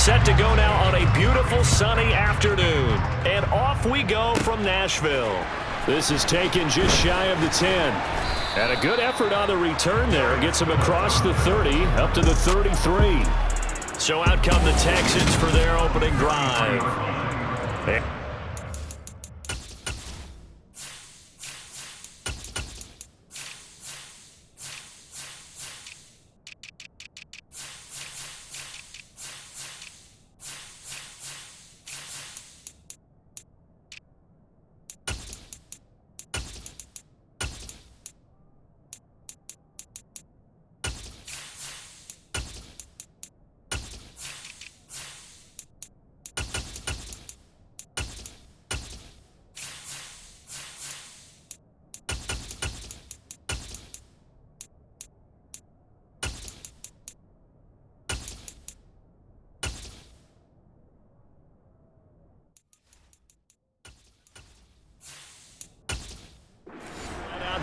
set to go now on a beautiful sunny afternoon. And off we go from Nashville. This is taken just shy of the 10. And a good effort on the return there. Gets him across the 30, up to the 33. So out come the Texans for their opening drive.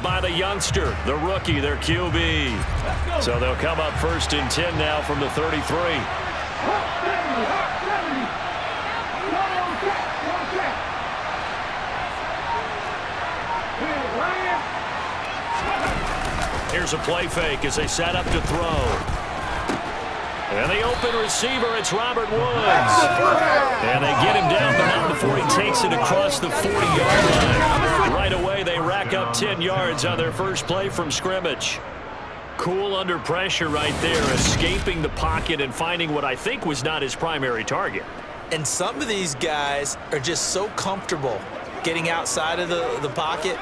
By the youngster, the rookie, their QB. So they'll come up first and 10 now from the 33. Here's a play fake as they set up to throw. And the open receiver, it's Robert Woods. And they get him down, but not before he takes it across the 40-yard line. Right away, they rack up 10 yards on their first play from scrimmage. Cool under pressure right there, escaping the pocket and finding what I think was not his primary target. And some of these guys are just so comfortable getting outside of the pocket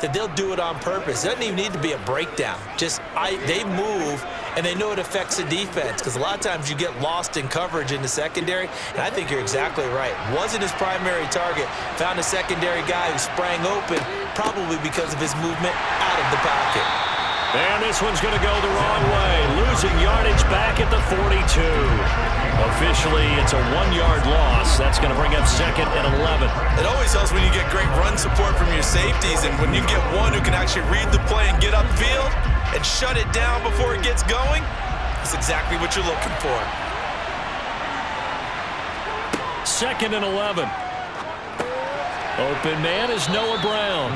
that they'll do it on purpose. It doesn't even need to be a breakdown. They move, and they know it affects the defense, because a lot of times you get lost in coverage in the secondary, and I think you're exactly right. Wasn't his primary target. Found a secondary guy who sprang open, probably because of his movement out of the pocket. And this one's going to go the wrong way. Losing yardage back at the 42. Officially, it's a 1-yard loss. That's going to bring up second and 11. It always helps when you get great run support from your safeties, and when you get one who can actually read the play and get upfield and shut it down before it gets going, that's exactly what you're looking for. Second and 11. Open man is Noah Brown.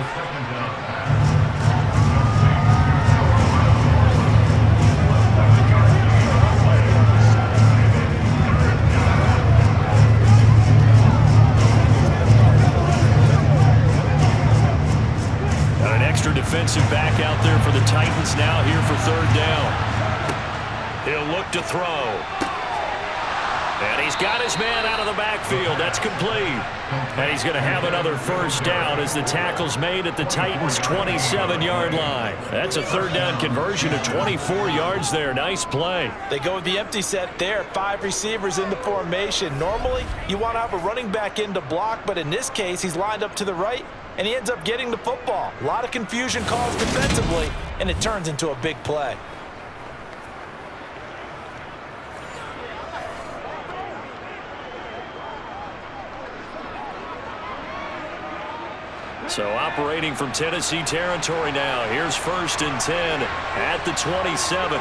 Defensive back out there for the Titans now here for third down. He'll look to throw. And he's got his man out of the backfield. That's complete. And he's going to have another first down as the tackle's made at the Titans' 27-yard line. That's a third down conversion of 24 yards there. Nice play. They go with the empty set there. 5 receivers in the formation. Normally, you want to have a running back in to block, but in this case, he's lined up to the right, and he ends up getting the football. A lot of confusion caused defensively, and it turns into a big play. So operating from Tennessee territory now. Here's first and 10 at the 27.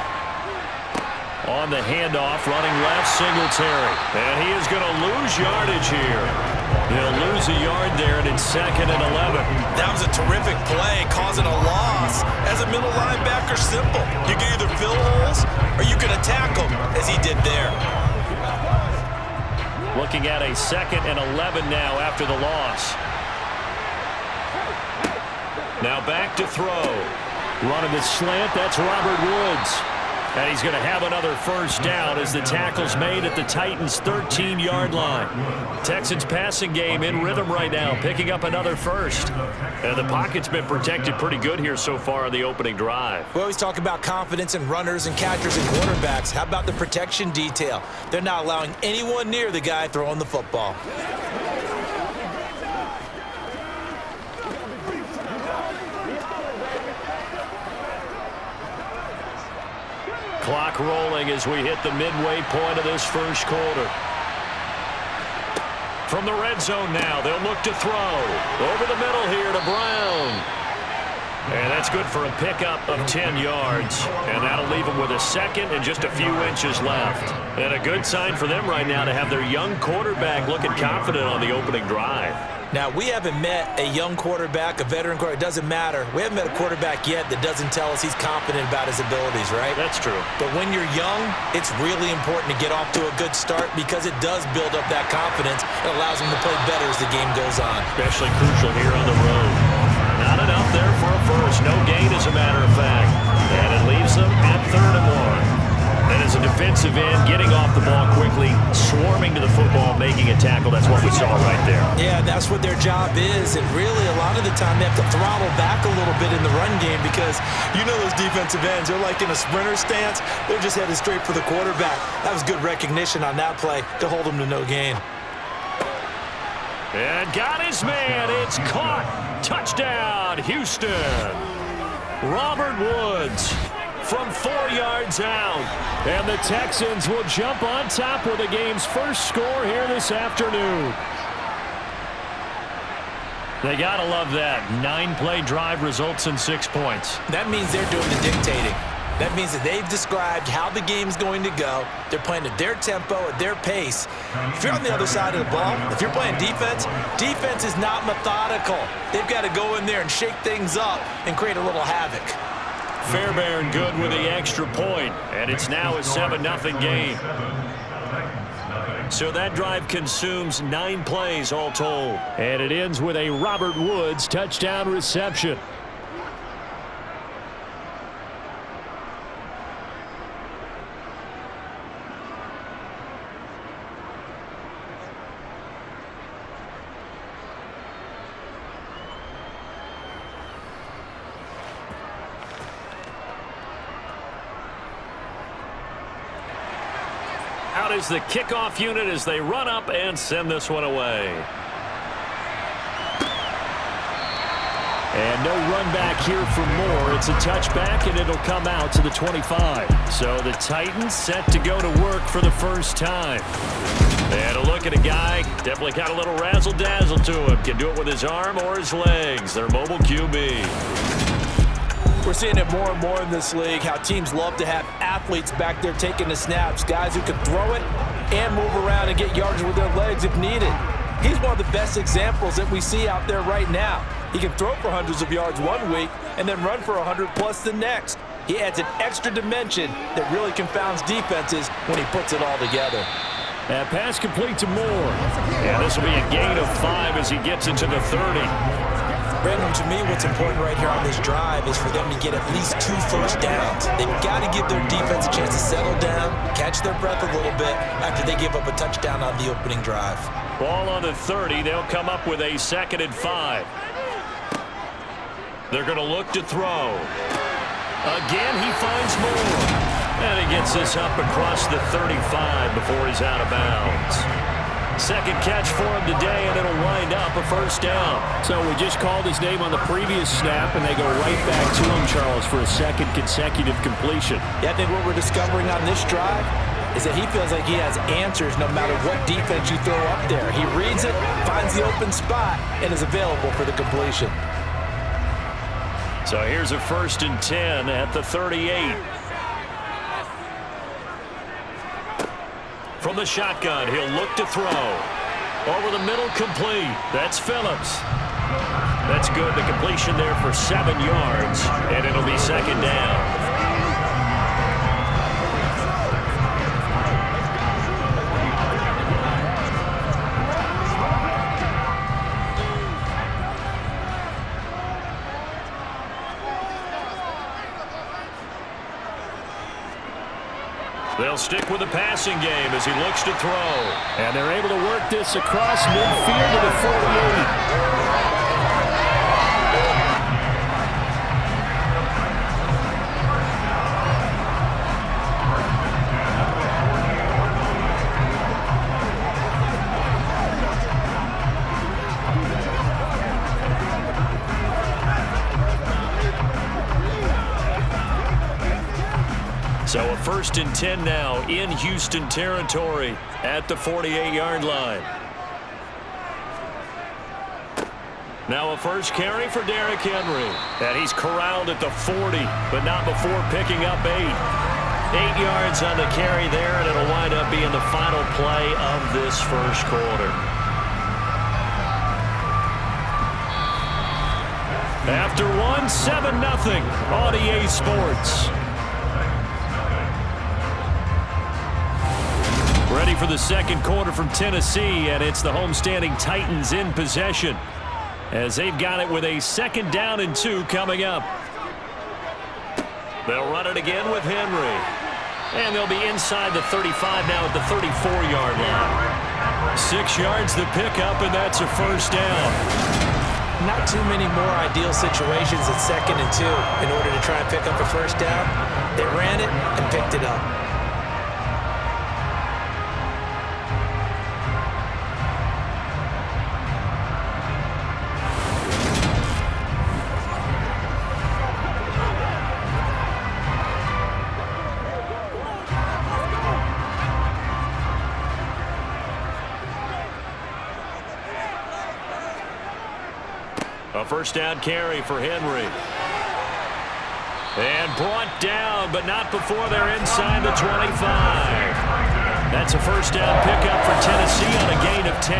On the handoff, running left, Singletary. And he is going to lose yardage here. He'll lose a yard there, and it's second and 11. That was a terrific play, causing a loss. As a middle linebacker, simple. You can either fill holes or you can attack them, as he did there. Looking at a second and 11 now after the loss. Now back to throw. Running the slant, that's Robert Woods. And he's going to have another first down as the tackle's made at the Titans' 13-yard line. Texans passing game in rhythm right now, picking up another first. And the pocket's been protected pretty good here so far on the opening drive. We always talk about confidence in runners and catchers and quarterbacks. How about the protection detail? They're not allowing anyone near the guy throwing the football. Clock rolling as we hit the midway point of this first quarter. From the red zone now, they'll look to throw. Over the middle here to Brown. And that's good for a pickup of 10 yards. And that'll leave them with a second and just a few inches left. And a good sign for them right now to have their young quarterback looking confident on the opening drive. Now, we haven't met a young quarterback, a veteran quarterback. It doesn't matter. We haven't met a quarterback yet that doesn't tell us he's confident about his abilities, right? That's true. But when you're young, it's really important to get off to a good start because it does build up that confidence. It allows him to play better as the game goes on. Especially crucial here on the road. Not enough there for a first. No gain, as a matter of fact. And it leaves them at 3rd and 1. And as a defensive end, getting off the ball quickly, swarming to the football, making a tackle. That's what we saw right there. Yeah, that's what their job is. And really, a lot of the time, they have to throttle back a little bit in the run game because you know those defensive ends, they're like in a sprinter stance. They're just headed straight for the quarterback. That was good recognition on that play to hold them to no gain. And got his man. It's caught. Touchdown, Houston. Robert Woods from 4 yards out. And the Texans will jump on top with the game's first score here this afternoon. They got to love that. 9-play drive results in 6 points. That means they're doing the dictating. That means that they've described how the game's going to go. They're playing at their tempo, at their pace. If you're on the other side of the ball, if you're playing defense, defense is not methodical. They've got to go in there and shake things up and create a little havoc. Fairbairn good with the extra point, and it's now a 7-0 game. So that drive consumes 9 plays all told. And it ends with a Robert Woods touchdown reception. Out is the kickoff unit as they run up and send this one away. And no run back here for Moore. It's a touchback, and it'll come out to the 25. So the Titans set to go to work for the first time. And a look at a guy, definitely got a little razzle-dazzle to him. Can do it with his arm or his legs. Their mobile QB. We're seeing it more and more in this league, how teams love to have athletes back there taking the snaps, guys who can throw it and move around and get yards with their legs if needed. He's one of the best examples that we see out there right now. He can throw for hundreds of yards one week and then run for 100+ the next. He adds an extra dimension that really confounds defenses when he puts it all together. That pass complete to Moore. And this will be a gain of 5 as he gets into the 30. Brandon, to me, what's important right here on this drive is for them to get at least 2 first downs. They've got to give their defense a chance to settle down, catch their breath a little bit after they give up a touchdown on the opening drive. Ball on the 30. They'll come up with a 2nd and 5. They're going to look to throw. Again, he finds Moore. And he gets this up across the 35 before he's out of bounds. Second catch for him today, and it'll wind up a first down. So we just called his name on the previous snap, and they go right back to him, Charles, for a second consecutive completion. Yeah, I think what we're discovering on this drive is that he feels like he has answers no matter what defense you throw up there. He reads it, finds the open spot, and is available for the completion. So here's a 1st and 10 at the 38. From the shotgun, he'll look to throw. Over the middle, complete. That's Phillips. That's good. The completion there for 7 yards, and it'll be 2nd down. They'll stick with the passing game as he looks to throw. And they're able to work this across midfield to the 48. So a 1st and 10 now in Houston territory at the 48-yard line. Now a first carry for Derrick Henry. And he's corralled at the 40, but not before picking up 8. 8 yards on the carry there, and it'll wind up being the final play of this first quarter. After 7-0 on EA Sports. Ready for the second quarter from Tennessee, and it's the homestanding Titans in possession as they've got it with a 2nd down and 2 coming up. They'll run it again with Henry. And they'll be inside the 35 now at the 34-yard line. 6 yards the pickup, and that's a first down. Not too many more ideal situations at 2nd and 2 in order to try and pick up a first down. They ran it and picked it up. A first down carry for Henry. And brought down, but not before they're inside the 25. That's a first down pickup for Tennessee on a gain of 10.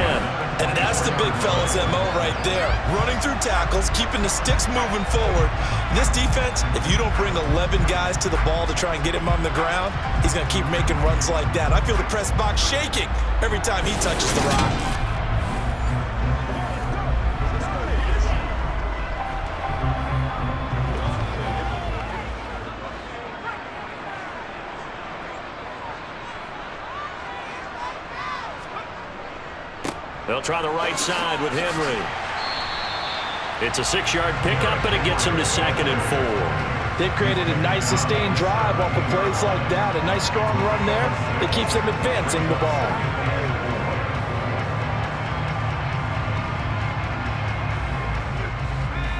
And that's the big fella's MO right there. Running through tackles, keeping the sticks moving forward. This defense, if you don't bring 11 guys to the ball to try and get him on the ground, he's going to keep making runs like that. I feel the press box shaking every time he touches the rock. They'll try the right side with Henry. It's a 6-yard pickup, and it gets him to 2nd and 4. They've created a nice sustained drive off of plays like that. A nice strong run there that keeps them advancing the ball.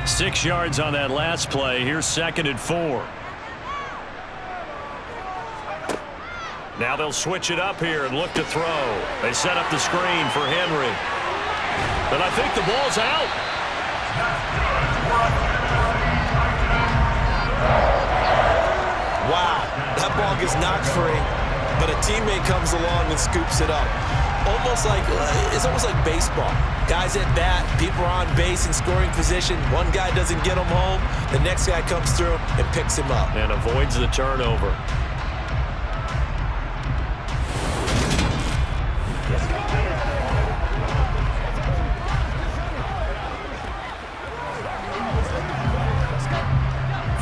Six yards on that last play. Here's 2nd and 4. Now they'll switch it up here and look to throw. They set up the screen for Henry. But I think the ball's out. Wow, that ball gets knocked free, but a teammate comes along and scoops it up. It's almost like baseball. Guys at bat, people are on base in scoring position. One guy doesn't get him home. The next guy comes through and picks him up. And avoids the turnover.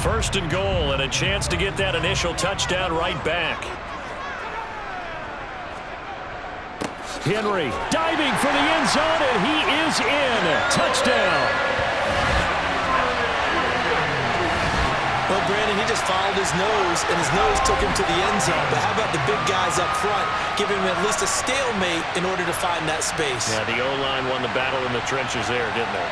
First and goal, and a chance to get that initial touchdown right back. Henry diving for the end zone, and he is in. Touchdown. Well, Brandon, he just followed his nose, and his nose took him to the end zone. But how about the big guys up front, giving him at least a stalemate in order to find that space? Yeah, the O-line won the battle in the trenches there, didn't they?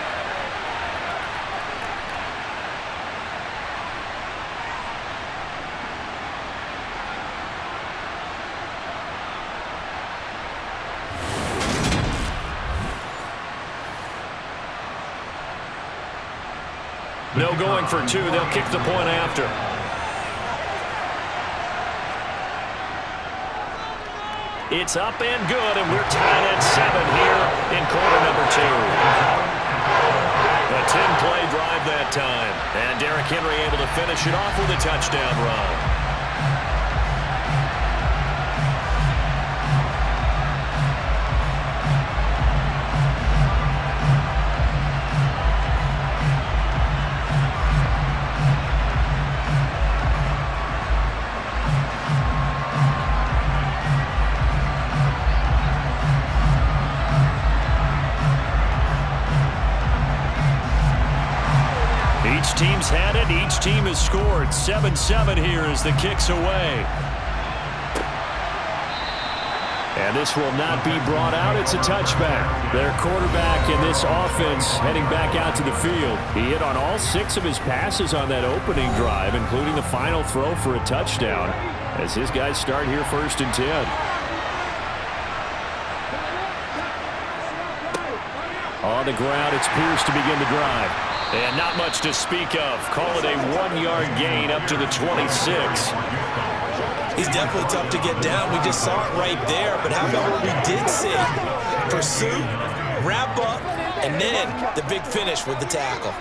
No going for 2. They'll kick the point after. It's up and good, and we're tied at 7 here in quarter number 2. A 10-play drive that time. And Derrick Henry able to finish it off with a touchdown run. Each team's had it. Each team has scored. 7-7 here as the kick's away. And this will not be brought out. It's a touchback. Their quarterback in this offense heading back out to the field. He hit on all 6 of his passes on that opening drive, including the final throw for a touchdown, as his guys start here 1st and 10. On the ground, it's Pierce to begin the drive. And not much to speak of. Call it a 1-yard gain up to the 26. He's definitely tough to get down. We just saw it right there. But how about what we did see? Pursuit, wrap up, and then the big finish with the tackle.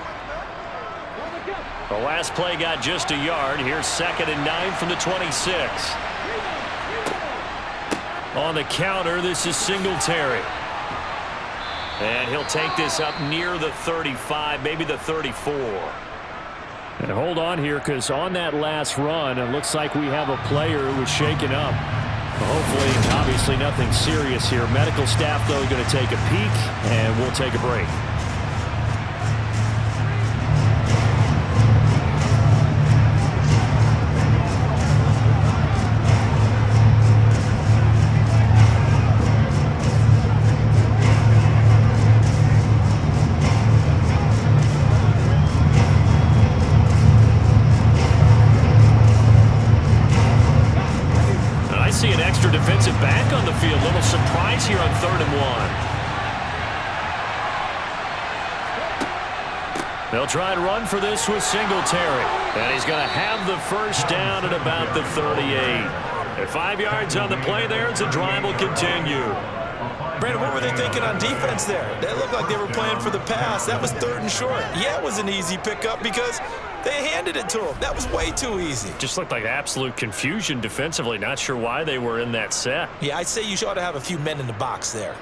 The last play got just a yard. Here's 2nd and 9 from the 26. On the counter, this is Singletary. And he'll take this up near the 35, maybe the 34. And hold on here, because on that last run, it looks like we have a player who was shaken up. Hopefully, obviously nothing serious here. Medical staff, though, going to take a peek, and we'll take a break. See an extra defensive back on the field. Little surprise here on 3rd and 1. They'll try and run for this with Singletary. And he's going to have the first down at about the 38. At 5 yards on the play there, as the drive will continue. Brandon, what were they thinking on defense there? They looked like they were playing for the pass. That was 3rd and short. Yeah, it was an easy pickup because they handed it to him. That was way too easy. Just looked like absolute confusion defensively. Not sure why they were in that set. Yeah, I'd say you ought to have a few men in the box there.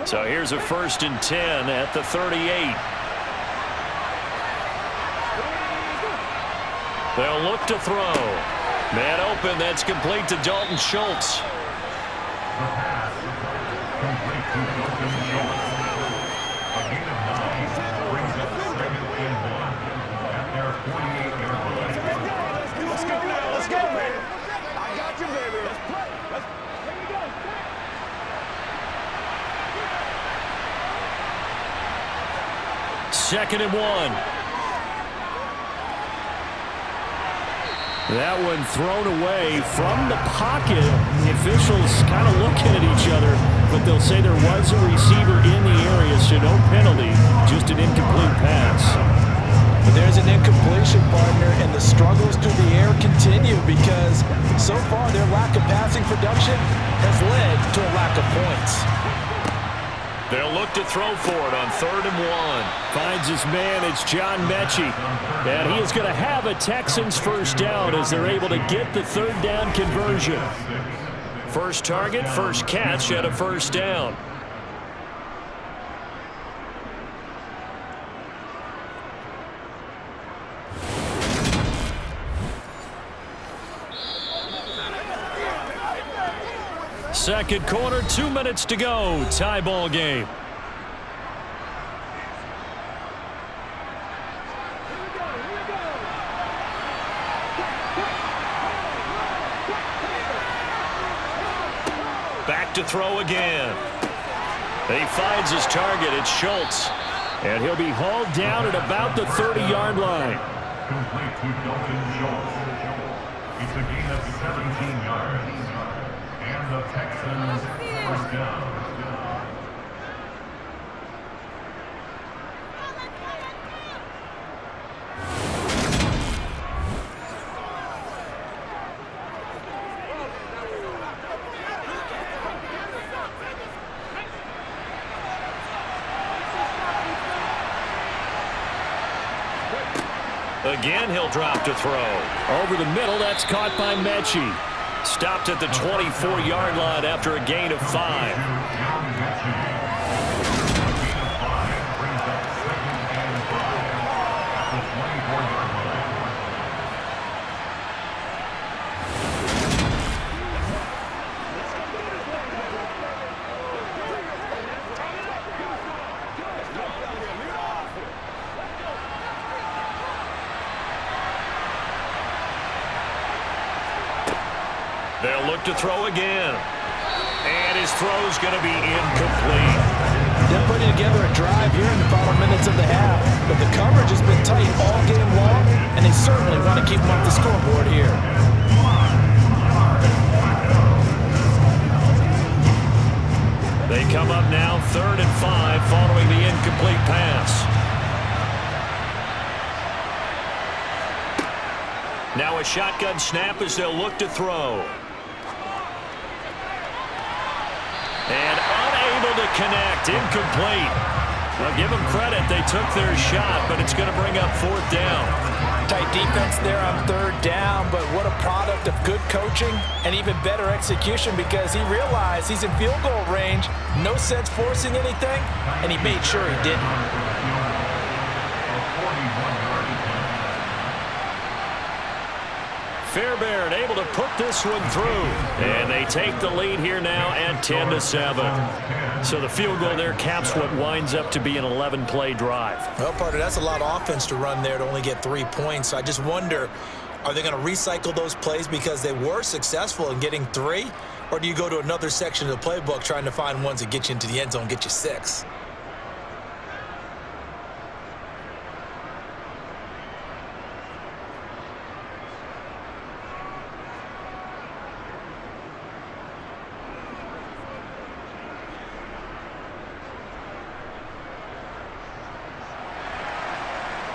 So here's a 1st and 10 at the 38. They'll look to throw. Man open, that's complete to Dalton Schultz. Let's go, baby. I got you, baby. Let's play. Here we go. Second and 1. That one thrown away from the pocket. The officials kind of looking at each other, but they'll say there was a receiver in the area, so no penalty, just an incomplete pass. But there's an incompletion, partner, and the struggles through the air continue because so far their lack of passing production has led to a lack of points. They'll look to throw for it on 3rd and 1. Finds his man, it's John Mechie. And he is going to have a Texans first down as they're able to get the 3rd down conversion. First target, first catch at a first down. Second quarter, 2 minutes to go. Tie ball game. Back to throw again. He finds his target. It's Schultz. And he'll be hauled down at about the 30-yard line. Complete to Dalton Schultz. It's a gain of 17 yards. And the Texans first down. Again, he'll drop to throw. Over the middle, that's caught by Mechie. Stopped at the 24-yard line after a gain of 5. They'll look to throw again. And his throw's going to be incomplete. They're putting together a drive here in the final minutes of the half, but the coverage has been tight all game long, and they certainly want to keep them off the scoreboard here. They come up now 3rd and 5 following the incomplete pass. Now a shotgun snap as they'll look to throw. And unable to connect, incomplete. Well, give them credit, they took their shot, but it's going to bring up 4th down. Tight defense there on 3rd down, but what a product of good coaching and even better execution, because he realized he's in field goal range, no sense forcing anything, and he made sure he didn't. Fairbairn able to put this one through. And they take the lead here now at 10-7. So the field goal there caps what winds up to be an 11-play drive. Well, partner, that's a lot of offense to run there to only get 3 points. So I just wonder, are they going to recycle those plays because they were successful in getting 3? Or do you go to another section of the playbook trying to find ones that get you into the end zone, get you 6?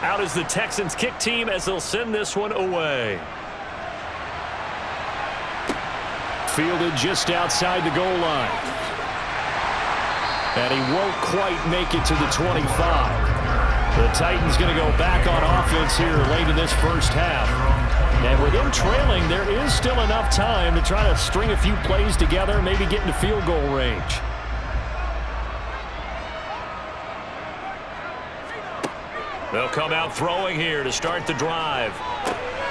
Out is the Texans kick team as they'll send this one away. Fielded just outside the goal line. And he won't quite make it to the 25. The Titans going to go back on offense here late in this first half. And with them trailing, there is still enough time to try to string a few plays together, maybe get into field goal range. They'll come out throwing here to start the drive.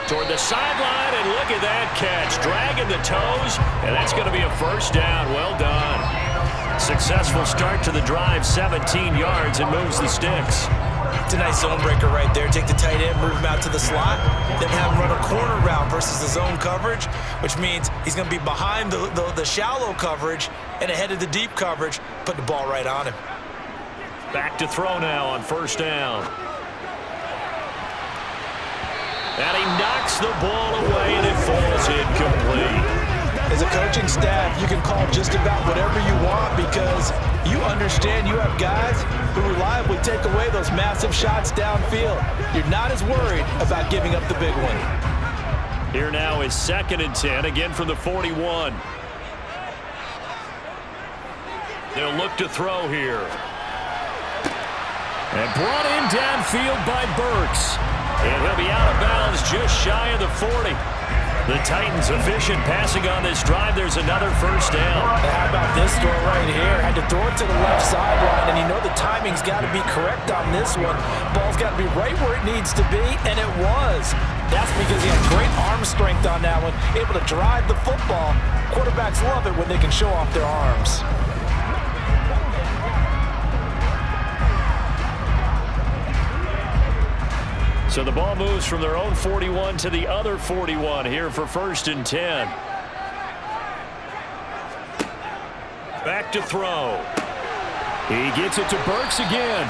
Toward the sideline, and look at that catch. Dragging the toes, and that's going to be a 1st down. Well done. Successful start to the drive, 17 yards, and moves the sticks. It's a nice zone breaker right there. Take the tight end, move him out to the slot, then have him run a corner route versus the zone coverage, which means he's going to be behind the shallow coverage and ahead of the deep coverage. Put the ball right on him. Back to throw now on 1st down. And he knocks the ball away, and it falls incomplete. As a coaching staff, you can call just about whatever you want because you understand you have guys who reliably take away those massive shots downfield. You're not as worried about giving up the big one. Here now is 2nd and 10, again from the 41. They'll look to throw here. And brought in downfield by Burks. And he'll be out of bounds just shy of the 40. The Titans efficient passing on this drive. There's another 1st down. How about this throw right here? Had to throw it to the left sideline, and you know the timing's got to be correct on this one. Ball's got to be right where it needs to be, and it was. That's because he had great arm strength on that one, able to drive the football. Quarterbacks love it when they can show off their arms. So the ball moves from their own 41 to the other 41 here for 1st and 10. Back to throw. He gets it to Burks again.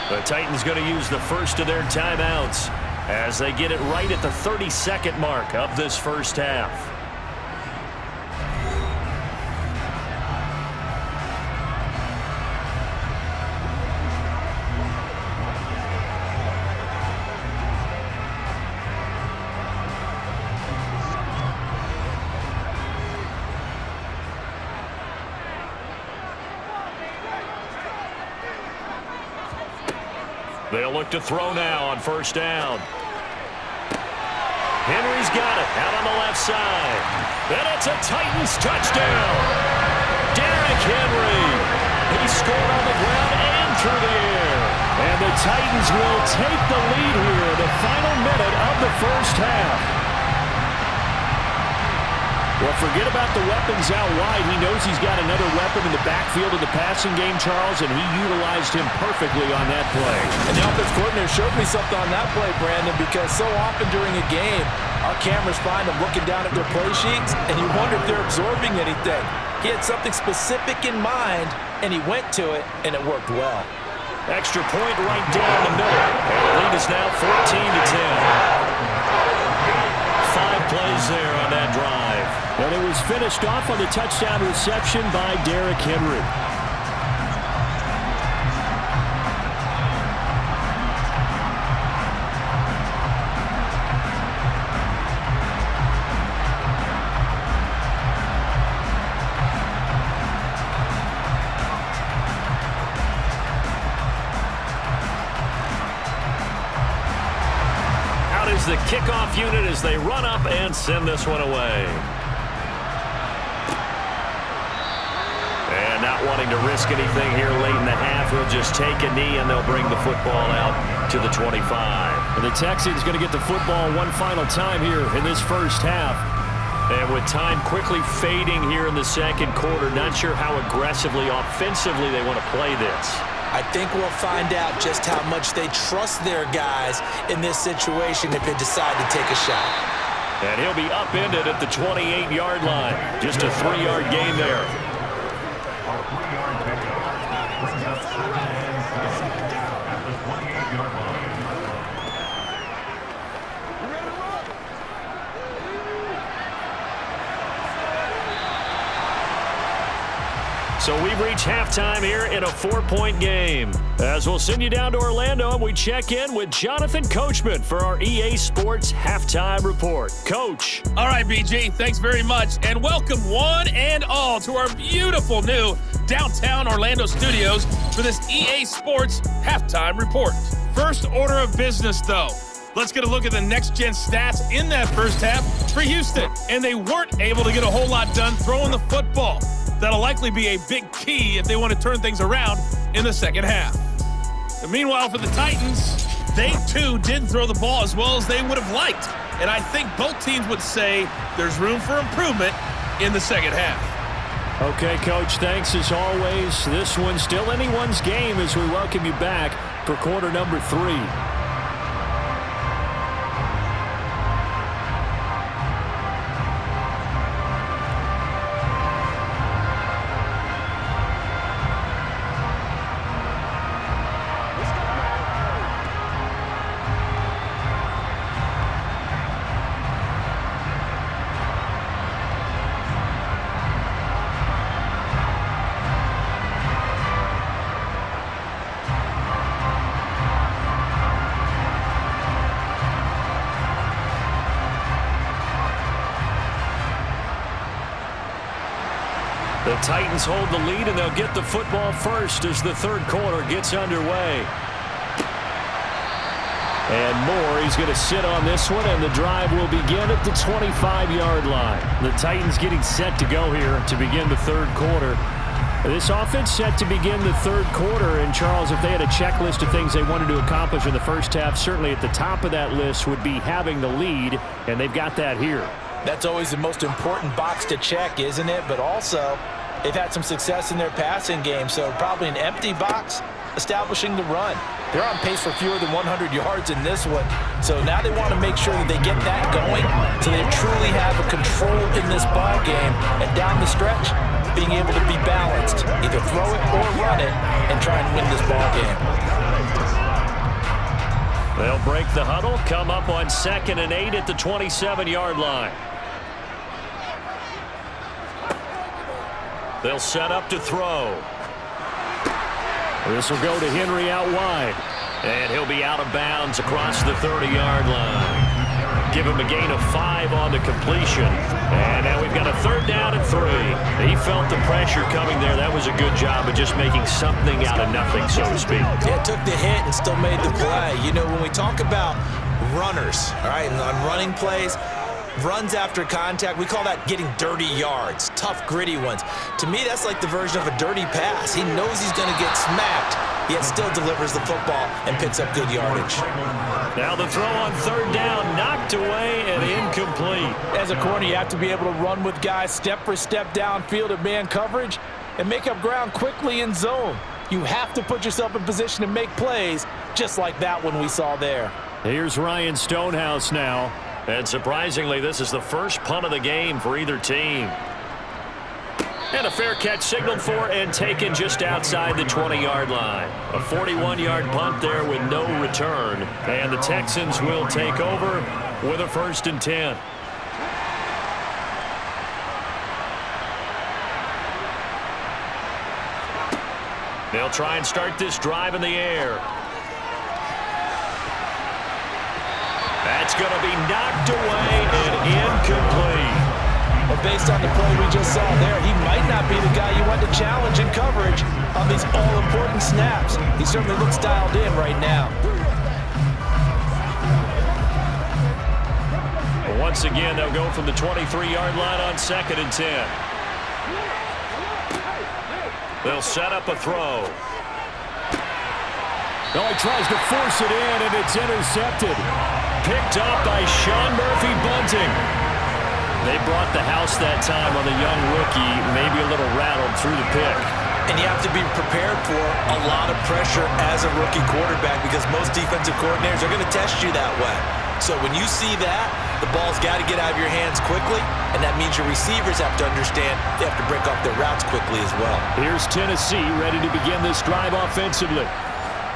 The Titans going to use the first of their timeouts as they get it right at the 32nd mark of this first half. They'll look to throw now on 1st down. Henry's got it out on the left side. And it's a Titans touchdown. Derrick Henry. He scored on the ground and through the air. And the Titans will take the lead here in the final minute of the first half. Well, forget about the weapons out wide. He knows he's got another weapon in the backfield of the passing game, Charles, and he utilized him perfectly on that play. And the offensive coordinator showed me something on that play, Brandon, because so often during a game, our cameras find them looking down at their play sheets, and you wonder if they're absorbing anything. He had something specific in mind, and he went to it, and it worked well. Extra point right down the middle. And the lead is now 14-10. 5 plays there on that drive. And it was finished off on the touchdown reception by Derrick Henry. The kickoff unit as they run up and send this one away. And not wanting to risk anything here late in the half, he'll just take a knee and they'll bring the football out to the 25. And the Texans going to get the football one final time here in this first half. And with time quickly fading here in the second quarter, not sure how aggressively, offensively they want to play this. I think we'll find out just how much they trust their guys in this situation if they decide to take a shot. And he'll be upended at the 28-yard line. Just a 3-yard gain there. A 3-yard pickup brings up 3rd and 7 at the 28-yard line. So we've reached halftime here in a 4-point game. As we'll send you down to Orlando and we check in with Jonathan Coachman for our EA Sports Halftime Report. Coach. All right, BG, thanks very much. And welcome one and all to our beautiful new downtown Orlando studios for this EA Sports Halftime Report. First order of business, though. Let's get a look at the next-gen stats in that first half for Houston. And they weren't able to get a whole lot done throwing the football. That'll likely be a big key if they want to turn things around in the second half. And meanwhile, for the Titans, they too didn't throw the ball as well as they would have liked. And I think both teams would say there's room for improvement in the second half. Okay, Coach, thanks as always. This one's still anyone's game as we welcome you back for quarter number 3. The Titans hold the lead, and they'll get the football first as the third quarter gets underway. And Moore, he's going to sit on this one, and the drive will begin at the 25-yard line. The Titans getting set to go here to begin the third quarter. This offense set to begin the third quarter, and Charles, if they had a checklist of things they wanted to accomplish in the first half, certainly at the top of that list would be having the lead, and they've got that here. That's always the most important box to check, isn't it? But also, they've had some success in their passing game, so probably an empty box establishing the run. They're on pace for fewer than 100 yards in this one, so now they want to make sure that they get that going so they truly have a control in this ball game, and down the stretch, being able to be balanced, either throw it or run it, and try and win this ball game. They'll break the huddle, come up on 2nd and 8 at the 27-yard line. They'll set up to throw. This will go to Henry out wide. And he'll be out of bounds across the 30-yard line. Give him a gain of 5 on the completion. And now we've got a 3rd down and 3. He felt the pressure coming there. That was a good job of just making something out of nothing, so to speak. Yeah, took the hit and still made the play. You know, when we talk about runners, all right, and on running plays, runs after contact, we call that getting dirty yards, tough, gritty ones. To me, that's like the version of a dirty pass. He knows he's going to get smacked, yet still delivers the football and picks up good yardage. Now the throw on 3rd down, knocked away and incomplete. As a corner, you have to be able to run with guys step for step downfield in man coverage and make up ground quickly in zone. You have to put yourself in position to make plays, just like that one we saw there. Here's Ryan Stonehouse now. And surprisingly, this is the first punt of the game for either team. And a fair catch signaled for and taken just outside the 20-yard line. A 41-yard punt there with no return. And the Texans will take over with a 1st and 10. They'll try and start this drive in the air. That's going to be knocked away and incomplete. Well, based on the play we just saw there, he might not be the guy you want to challenge in coverage on these all-important snaps. He certainly looks dialed in right now. Once again, they'll go from the 23-yard line on 2nd and 10. They'll set up a throw. Oh, he tries to force it in, and it's intercepted. Picked up by Sean Murphy-Bunting. They brought the house that time on the young rookie, maybe a little rattled through the pick. And you have to be prepared for a lot of pressure as a rookie quarterback because most defensive coordinators are going to test you that way. So when you see that, the ball's got to get out of your hands quickly, and that means your receivers have to understand they have to break off their routes quickly as well. Here's Tennessee ready to begin this drive offensively.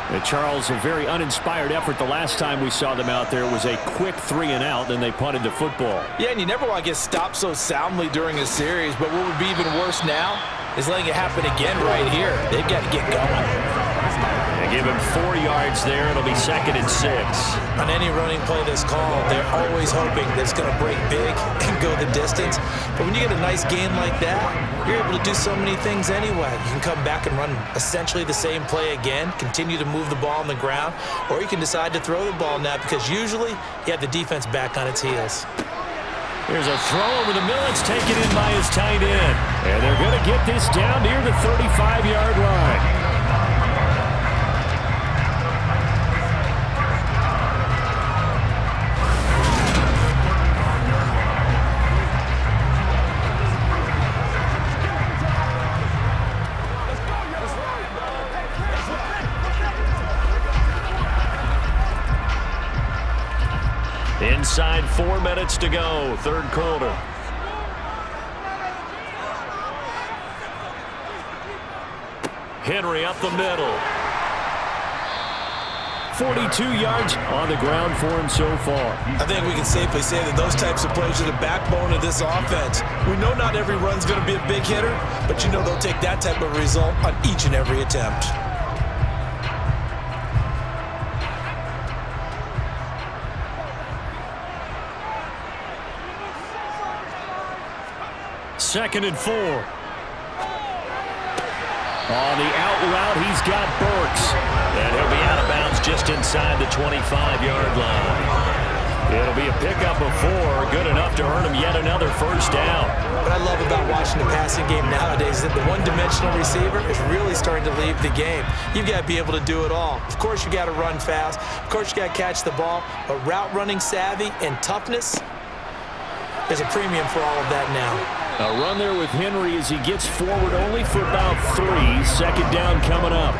And Charles, a very uninspired effort the last time we saw them out there was a quick 3-and-out, then they punted the football. Yeah, and you never want to get stopped so soundly during a series, but what would be even worse now is letting it happen again right here. They've got to get going. They give him 4 yards there. It'll be 2nd and 6. On any running play that's called, they're always hoping that it's going to break big and go the distance. But when you get a nice gain like that, you're able to do so many things anyway. You can come back and run essentially the same play again, continue to move the ball on the ground, or you can decide to throw the ball now because usually you have the defense back on its heels. Here's a throw over the middle. It's taken in by his tight end. And they're going to get this down near the 35-yard line. Inside 4 minutes to go, 3rd quarter. Henry up the middle. 42 yards on the ground for him so far. I think we can safely say that those types of plays are the backbone of this offense. We know not every run's going to be a big hitter, but you know they'll take that type of result on each and every attempt. Second and 4. On the out route, he's got Burks. And he'll be out of bounds just inside the 25-yard line. It'll be a pickup of 4, good enough to earn him yet another 1st down. What I love about watching the passing game nowadays is that the one-dimensional receiver is really starting to leave the game. You've got to be able to do it all. Of course, you got to run fast. Of course, you got to catch the ball. But route running savvy and toughness, there's a premium for all of that now. A run there with Henry as he gets forward only for about 3. 2nd down coming up.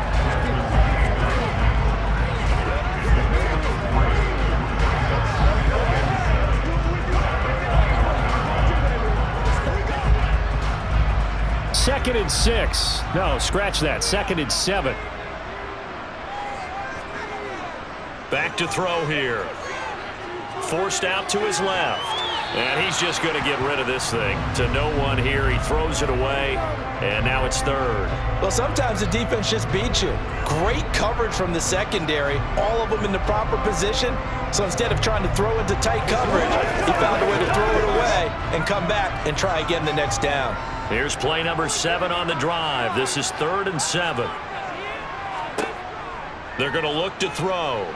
Second and 6. No, scratch that. 2nd and 7. Back to throw here. Forced out to his left. And he's just going to get rid of this thing. To no one here. He throws it away. And now it's 3rd. Well, sometimes the defense just beats you. Great coverage from the secondary. All of them in the proper position. So instead of trying to throw into tight coverage, he found a way to throw it away and come back and try again the next down. Here's play number 7 on the drive. This is 3rd and 7. They're going to look to throw.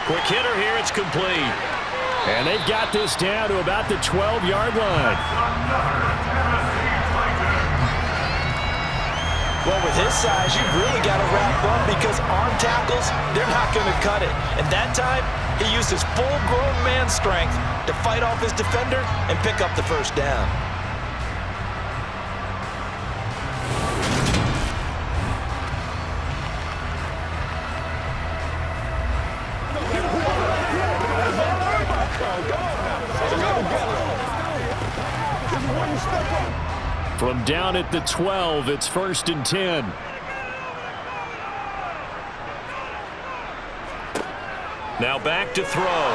Quick hitter here. It's complete. And they've got this down to about the 12-yard line. Well, with his size, you've really got to wrap up because arm tackles, they're not going to cut it. And that time, he used his full-grown man strength to fight off his defender and pick up the 1st down. From down at the 12, it's 1st and 10. Now back to throw.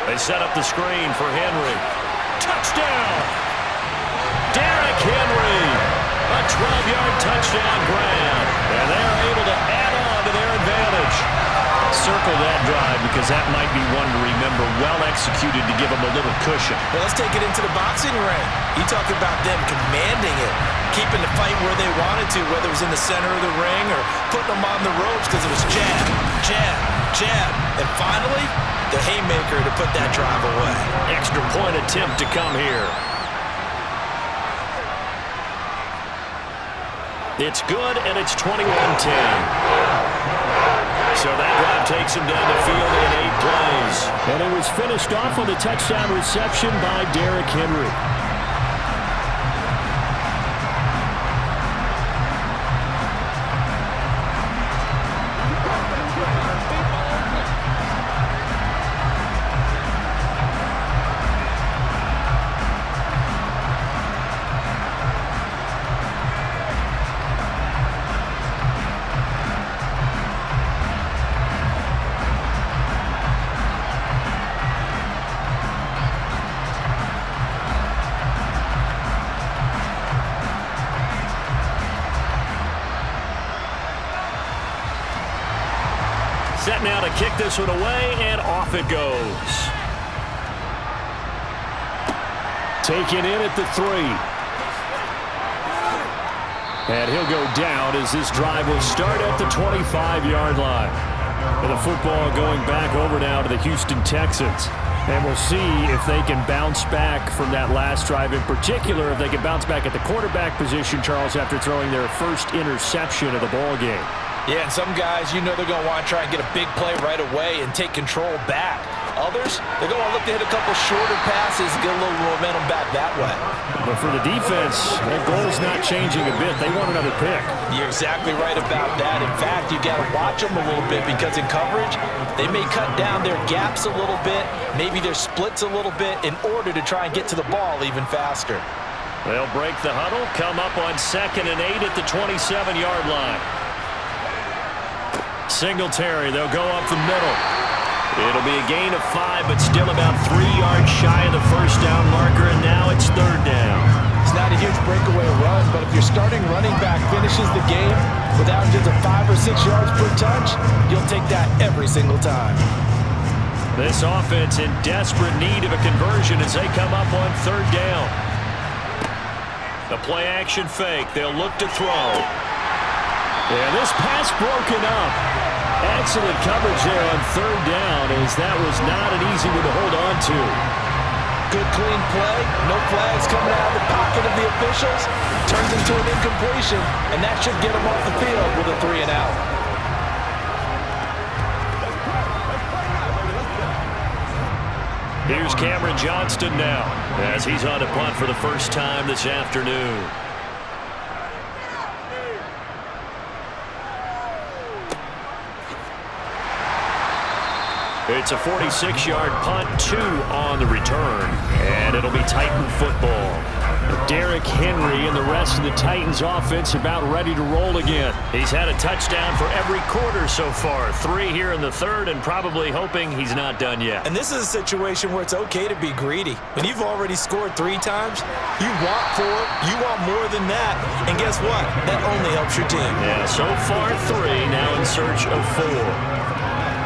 They set up the screen for Henry. Touchdown! Derrick Henry! A 12-yard touchdown grab. And they are able to add on to their advantage. Circle that drive because that might be one to remember. Well executed to give them a little cushion. Well, let's take it into the boxing ring. You talk about them commanding it, keeping the fight where they wanted to, whether it was in the center of the ring or putting them on the ropes because it was jab, jab, jab. And finally, the haymaker to put that drive away. Extra point attempt to come here. It's good, and it's 21-10. So that drive takes him down the field in 8 plays. And it was finished off with a touchdown reception by Derrick Henry. Set now to kick this one away, and off it goes. Taken in at the 3. And he'll go down as this drive will start at the 25-yard line. And the football going back over now to the Houston Texans. And we'll see if they can bounce back from that last drive. In particular, if they can bounce back at the quarterback position, Charles, after throwing their first interception of the ball game. Yeah, and some guys, you know they're going to want to try and get a big play right away and take control back. Others, they're going to look to hit a couple shorter passes and get a little momentum back that way. But for the defense, their goal's not changing a bit. They want another pick. You're exactly right about that. In fact, you got to watch them a little bit because in coverage, they may cut down their gaps a little bit, maybe their splits a little bit in order to try and get to the ball even faster. They'll break the huddle, come up on 2nd and 8 at the 27-yard line. Singletary, they'll go up the middle. It'll be a gain of 5, but still about 3 yards shy of the first down marker, and now it's 3rd down. It's not a huge breakaway run, but if your starting running back finishes the game with averages of 5 or 6 yards per touch, you'll take that every single time. This offense in desperate need of a conversion as they come up on 3rd down. The play-action fake. They'll look to throw. And this pass broken up. Excellent coverage there on 3rd down, as that was not an easy one to hold on to. Good clean play. No flags coming out of the pocket of the officials. Turns into an incompletion, and that should get them off the field with a 3 and out. Here's Cameron Johnston now, as he's on to punt for the first time this afternoon. It's a 46-yard punt, 2 on the return, and it'll be Titan football. Derrick Henry and the rest of the Titans offense about ready to roll again. He's had a touchdown for every quarter so far, 3 here in the 3rd, and probably hoping he's not done yet. And this is a situation where it's okay to be greedy. When you've already scored 3 times, you want 4, you want more than that, and guess what? That only helps your team. Yeah, so far 3, now in search of 4.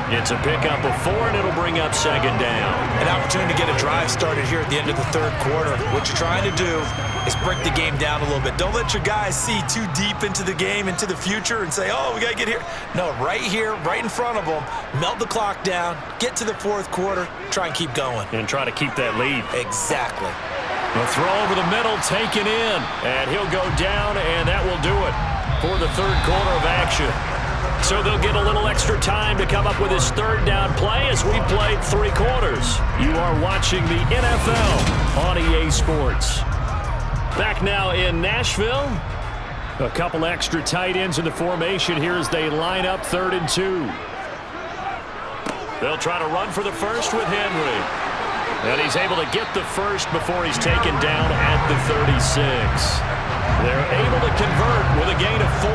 It's a pickup of 4, and it'll bring up 2nd down. An opportunity to get a drive started here at the end of the 3rd quarter. What you're trying to do is break the game down a little bit. Don't let your guys see too deep into the game, into the future, and say, oh, we got to get here. No, right here, right in front of them, melt the clock down, get to the 4th quarter, try and keep going. And try to keep that lead. Exactly. The throw over the middle, taken in, and he'll go down, and that will do it for the 3rd quarter of action. So they'll get a little extra time to come up with his 3rd down play as we played 3 quarters. You are watching the NFL on EA Sports. Back now in Nashville. A couple extra tight ends in the formation here as they line up 3rd and 2. They'll try to run for the first with Henry. And he's able to get the first before he's taken down at the 36. They're able to convert with a gain of 4.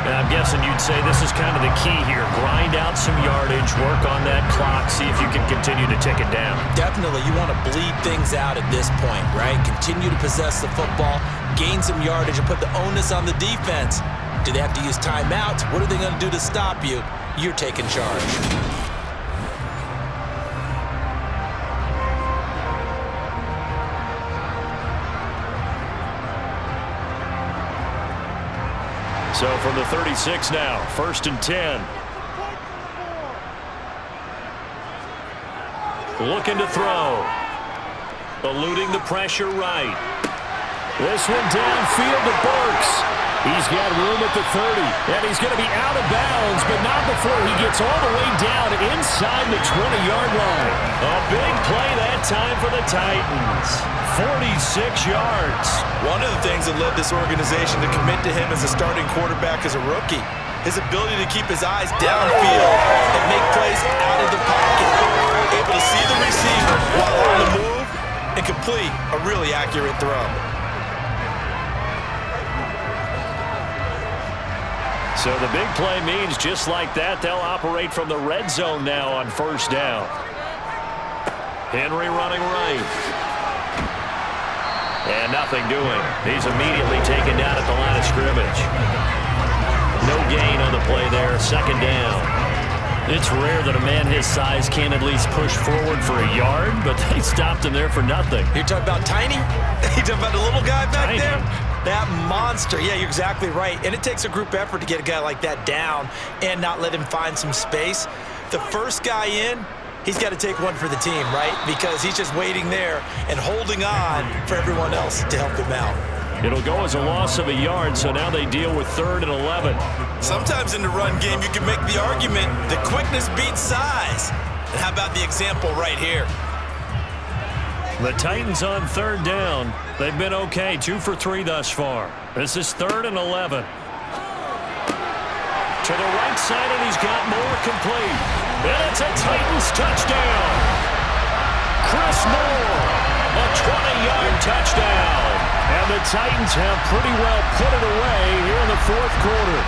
And I'm guessing you'd say this is kind of the key here. Grind out some yardage, work on that clock, see if you can continue to tick it down. Definitely, you want to bleed things out at this point, right? Continue to possess the football, gain some yardage, and put the onus on the defense. Do they have to use timeouts? What are they going to do to stop you? You're taking charge. So from the 36 now, 1st and 10. Looking to throw. Eluding the pressure right. This one downfield to Burks. He's got room at the 30, and he's going to be out of bounds, but not before he gets all the way down inside the 20-yard line. A big play that time for the Titans. 46 yards. One of the things that led this organization to commit to him as a starting quarterback as a rookie, his ability to keep his eyes downfield and make plays out of the pocket. Able to see the receiver while on the move and complete a really accurate throw. So the big play means just like that, they'll operate from the red zone now on 1st down. Henry running right. And nothing doing. He's immediately taken down at the line of scrimmage. No gain on the play there, 2nd down. It's rare that a man his size can at least push forward for a yard, but they stopped him there for nothing. You're talking about Tiny? You're talking about the little guy back Tiny. there? That monster. Yeah, you're exactly right. And it takes a group effort to get a guy like that down and not let him find some space. The first guy in, he's got to take one for the team, right? Because he's just waiting there and holding on for everyone else to help him out. It'll go as a loss of a yard, so now they deal with 3rd and 11. Sometimes in the run game, you can make the argument that quickness beats size. And how about the example right here? The Titans on 3rd down. They've been okay, 2 for 3 thus far. This is 3rd and 11. To the right side, and he's got more complete. And it's a Titans touchdown. Chris Moore, a 20-yard touchdown. And the Titans have pretty well put it away here in the 4th quarter.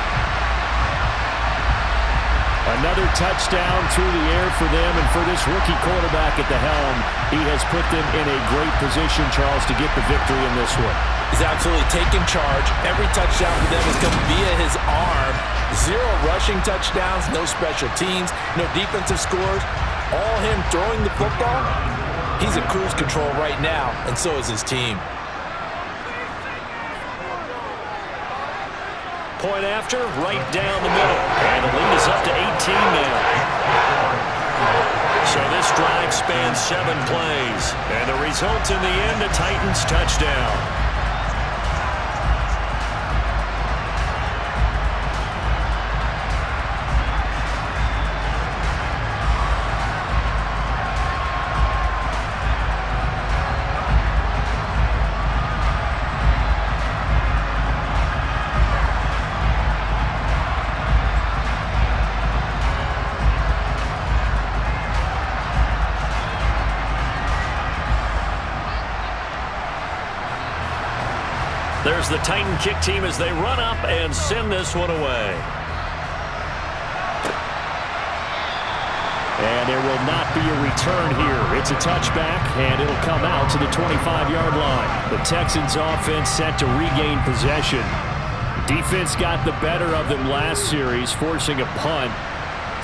Another touchdown through the air for them, and for this rookie quarterback at the helm, he has put them in a great position, Charles, to get the victory in this one. He's absolutely taken charge. Every touchdown for them has come via his arm. 0 rushing touchdowns, no special teams, no defensive scores. All him throwing the football. He's in cruise control right now, and so is his team. Point after, right down the middle. And the lead is up to 18 now. So this drive spans 7 plays. And the result in the end, a Titans touchdown. There's the Titan kick team as they run up and send this one away. And there will not be a return here. It's a touchback, and it'll come out to the 25-yard line. The Texans offense set to regain possession. Defense got the better of them last series, forcing a punt.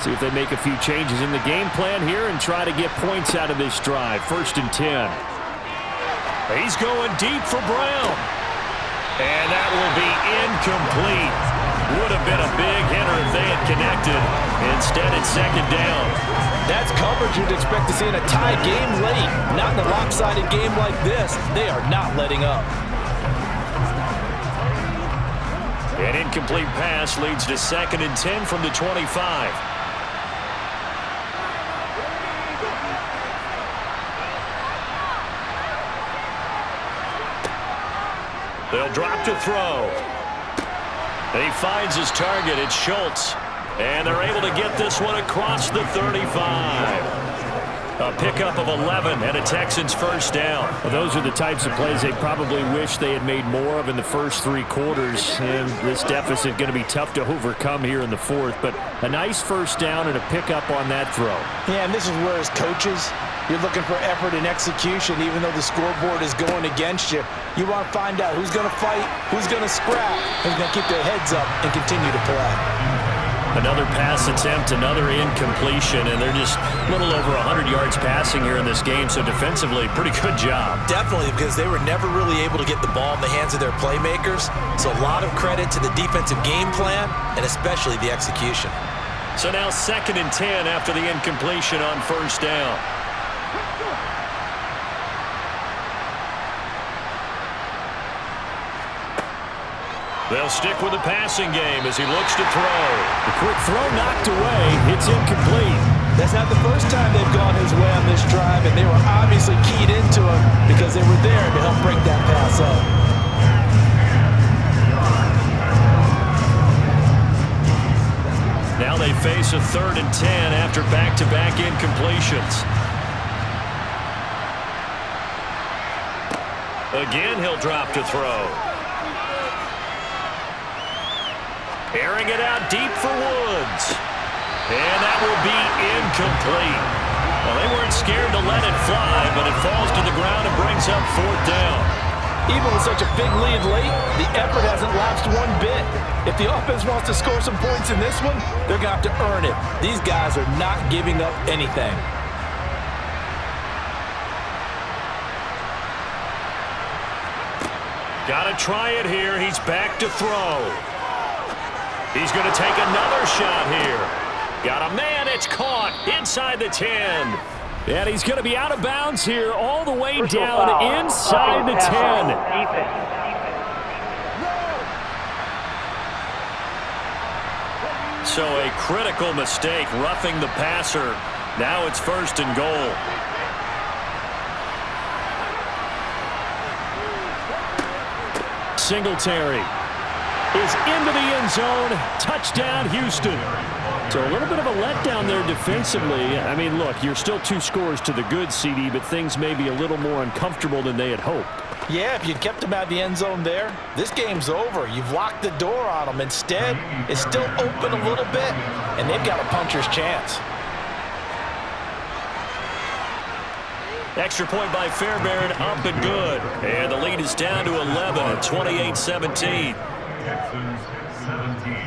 See if they make a few changes in the game plan here and try to get points out of this drive. 1st and 10. He's going deep for Brown. And that will be incomplete. Would have been a big hitter if they had connected. Instead, it's 2nd down. That's coverage you'd expect to see in a tie game late. Not in a lopsided game like this. They are not letting up. An incomplete pass leads to 2nd and 10 from the 25. They'll drop to throw. And he finds his target. It's Schultz. And they're able to get this one across the 35. A pickup of 11 and a Texans first down. Well, those are the types of plays they probably wish they had made more of in the first 3 quarters. And this deficit going to be tough to overcome here in the fourth. But a nice first down and a pickup on that throw. Yeah, and this is where as coaches, you're looking for effort and execution. Even though the scoreboard is going against you, you want to find out who's going to fight, who's going to scrap, who's going to keep their heads up and continue to play. Another pass attempt, another incompletion, and they're just a little over 100 yards passing here in this game, so defensively, pretty good job. Definitely, because they were never really able to get the ball in the hands of their playmakers, so a lot of credit to the defensive game plan and especially the execution. So now 2nd and 10 after the incompletion on first down. They'll stick with the passing game as he looks to throw. The quick throw knocked away. It's incomplete. That's not the first time they've gone his way on this drive, and they were obviously keyed into him because they were there to help break that pass up. Now they face a 3rd and 10 after back-to-back incompletions. Again, he'll drop to throw. Airing it out deep for Woods. And that will be incomplete. Well, they weren't scared to let it fly, but it falls to the ground and brings up 4th down. Even with such a big lead late, the effort hasn't lapsed one bit. If the offense wants to score some points in this one, they're going to have to earn it. These guys are not giving up anything. Got to try it here. He's back to throw. He's going to take another shot here. Got a man. It's caught inside the 10. And he's going to be out of bounds here all the way down inside the 10. So a critical mistake, roughing the passer. Now it's 1st and goal. Singletary is into the end zone. Touchdown, Houston. So a little bit of a letdown there defensively. I mean, look, you're still 2 scores to the good, CD, but things may be a little more uncomfortable than they had hoped. Yeah, if you'd kept them out of the end zone there, this game's over. You've locked the door on them. Instead, it's still open a little bit, and they've got a puncher's chance. Extra point by Fairbairn, up and good. And the lead is down to 11 at 28-17. Texans 17.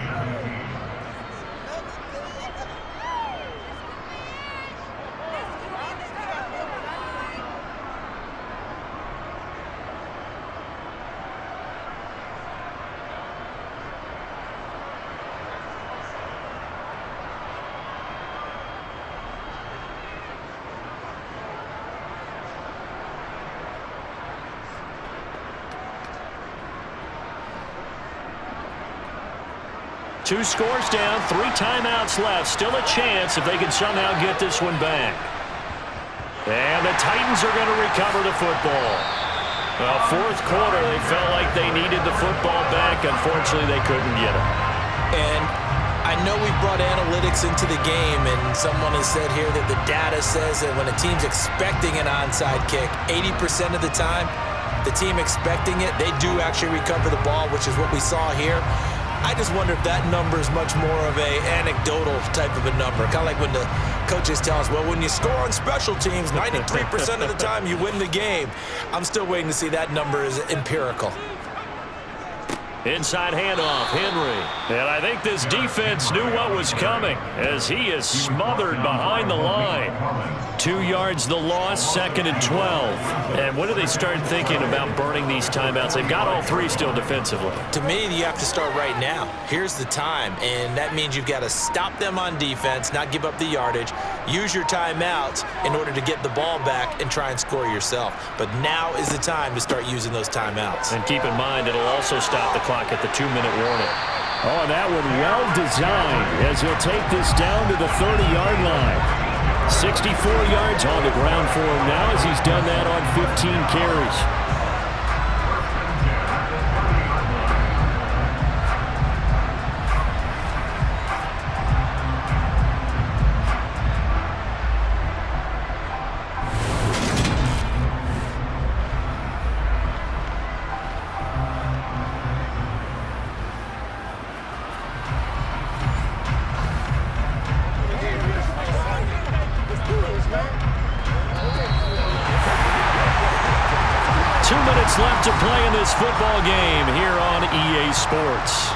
Two scores down, 3 timeouts left. Still a chance if they can somehow get this one back. And the Titans are going to recover the football. Well, 4th quarter, they felt like they needed the football back. Unfortunately, they couldn't get it. And I know we've brought analytics into the game, and someone has said here that the data says that when a team's expecting an onside kick, 80% of the time, the team expecting it, they do actually recover the ball, which is what we saw here. I just wonder if that number is much more of a anecdotal type of a number. Kind of like when the coaches tell us, well, when you score on special teams, 93% of the time you win the game. I'm still waiting to see that number is empirical. Inside handoff, Henry. And I think this defense knew what was coming as he is smothered behind the line. 2 yards the loss, 2nd and 12. And when do they start thinking about burning these timeouts? They've got all 3 still defensively. To me, you have to start right now. Here's the time, and that means you've got to stop them on defense, not give up the yardage, use your timeouts in order to get the ball back and try and score yourself. But now is the time to start using those timeouts. And keep in mind, it'll also stop the clock at the 2-minute warning. Oh, that one well designed as he'll take this down to the 30-yard line. 64 yards on the ground for him now as he's done that on 15 carries. minutes left to play in this football game here on EA Sports.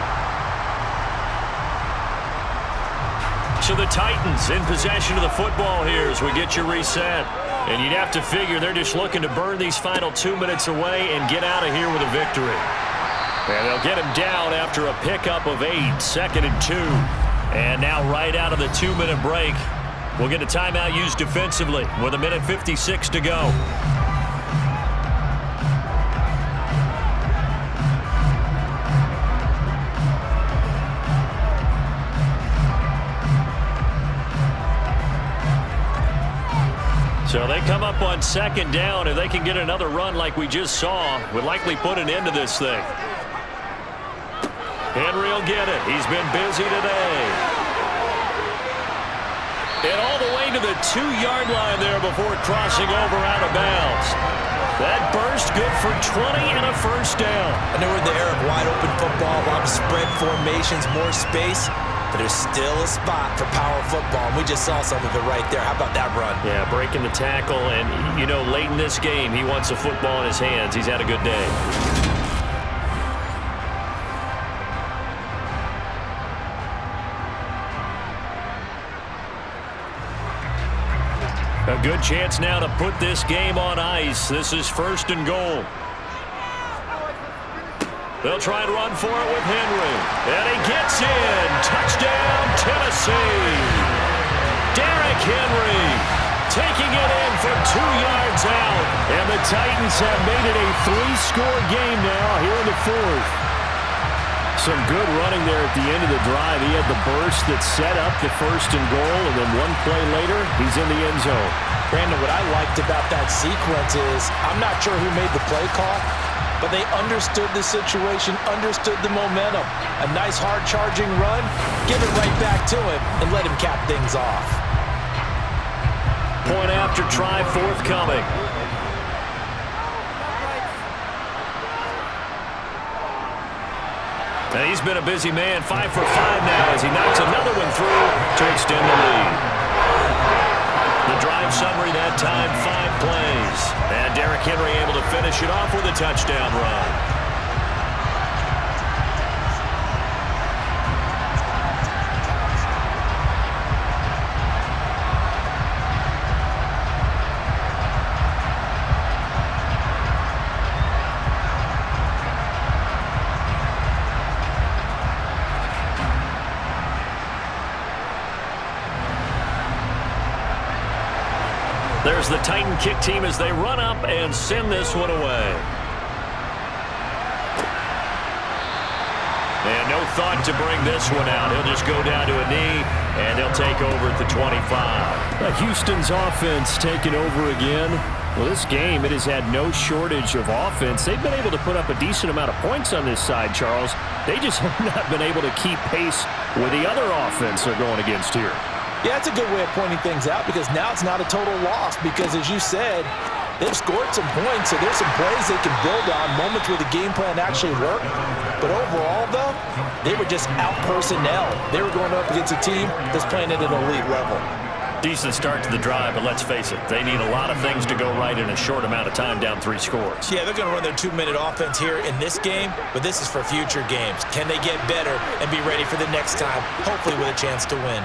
So the Titans in possession of the football here as we get you reset. And you'd have to figure they're just looking to burn these final 2 minutes away and get out of here with a victory. And they'll get him down after a pickup of 8, 2nd and 2. And now right out of the 2-minute break, we'll get a timeout used defensively with 1:56 to go. So they come up on 2nd down. If they can get another run like we just saw, would likely put an end to this thing. Henry will get it. He's been busy today. And all the way to the 2-yard line there before crossing over out of bounds. That burst good for 20 and a first down. I know we're in the era of wide open football, a lot of spread formations, more space. But there's still a spot for power football, and we just saw some of it right there. How about that run? Yeah, breaking the tackle, and, you know, late in this game, he wants the football in his hands. He's had a good day. A good chance now to put this game on ice. This is 1st and goal. They'll try and run for it with Henry. And he gets in. Touchdown, Tennessee. Derrick Henry taking it in for 2 yards out. And the Titans have made it a 3-score game now here in the 4th. Some good running there at the end of the drive. He had the burst that set up the 1st and goal, and then one play later, he's in the end zone. Brandon, what I liked about that sequence is I'm not sure who made the play call, but they understood the situation, understood the momentum. A nice hard-charging run, give it right back to him, and let him cap things off. Point after try forthcoming. And he's been a busy man, 5 for 5 now as he knocks another one through to extend the lead. The drive summary that time, 5 plays. And Derrick Henry able to finish it off with a touchdown run. There's the Titan kick team as they run up and send this one away. And no thought to bring this one out. He'll just go down to a knee, and they'll take over at the 25. Houston's offense taking over again. Well, this game, it has had no shortage of offense. They've been able to put up a decent amount of points on this side, Charles. They just have not been able to keep pace with the other offense they're going against here. Yeah, it's a good way of pointing things out because now it's not a total loss because, as you said, they've scored some points, so there's some plays they can build on, moments where the game plan actually worked. But overall, though, they were just out personnel. They were going up against a team that's playing at an elite level. Decent start to the drive, but let's face it, they need a lot of things to go right in a short amount of time down 3 scores. Yeah, they're going to run their 2-minute offense here in this game, but this is for future games. Can they get better and be ready for the next time, hopefully with a chance to win?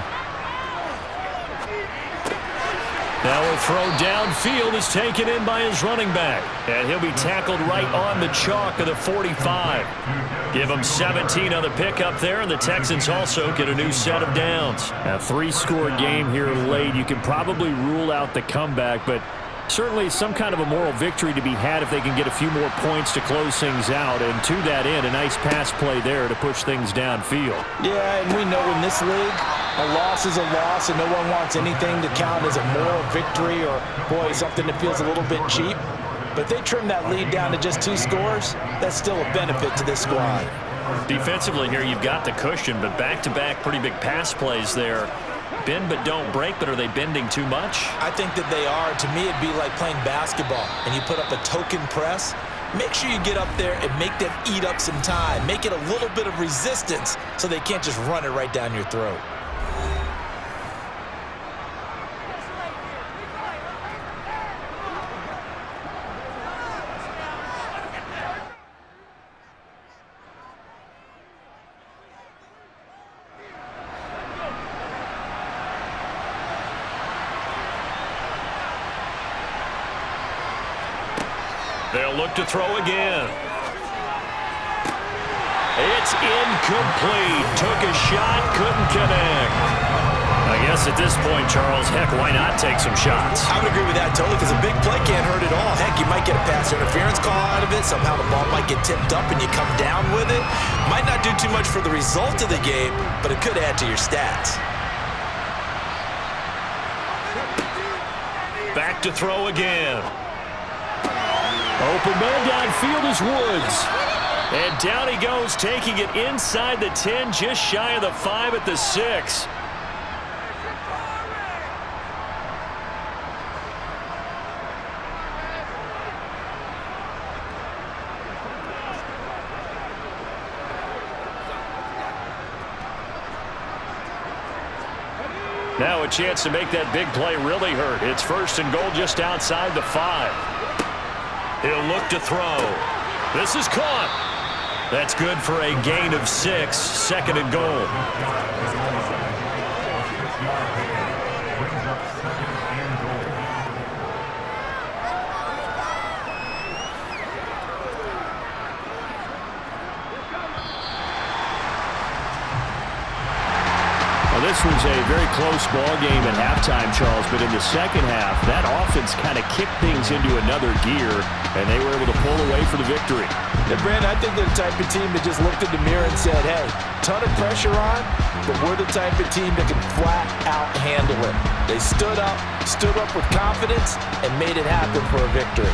Now a throw downfield is taken in by his running back. And he'll be tackled right on the chalk of the 45. Give him 17 on the pickup there, and the Texans also get a new set of downs. A 3-score game here late. You can probably rule out the comeback, but certainly some kind of a moral victory to be had if they can get a few more points to close things out. And to that end, a nice pass play there to push things downfield. Yeah, and we know in this league, a loss is a loss, and no one wants anything to count as a moral victory or, boy, something that feels a little bit cheap. But if they trim that lead down to just 2 scores, that's still a benefit to this squad. Defensively here, you've got the cushion, but back-to-back pretty big pass plays there. Bend but don't break, but are they bending too much? I think that they are. To me, it'd be like playing basketball, and you put up a token press. Make sure you get up there and make them eat up some time. Make it a little bit of resistance so they can't just run it right down your throat. They'll look to throw again. It's incomplete. Took a shot, couldn't connect. I guess at this point, Charles, heck, why not take some shots? I would agree with that totally, because a big play can't hurt at all. Heck, you might get a pass interference call out of it. Somehow the ball might get tipped up and you come down with it. Might not do too much for the result of the game, but it could add to your stats. Back to throw again. Open man downfield is Woods. And down he goes, taking it inside the 10, just shy of the 5 at the 6. Now a chance to make that big play really hurt. It's 1st and goal just outside the 5. He'll look to throw. This is caught. That's good for a gain of 6. 2nd and goal. This was a very close ball game at halftime, Charles, but in the second half, that offense kind of kicked things into another gear, and they were able to pull away for the victory. And Brandon, I think they're the type of team that just looked in the mirror and said, hey, ton of pressure on, but we're the type of team that can flat out handle it. They stood up with confidence, and made it happen for a victory.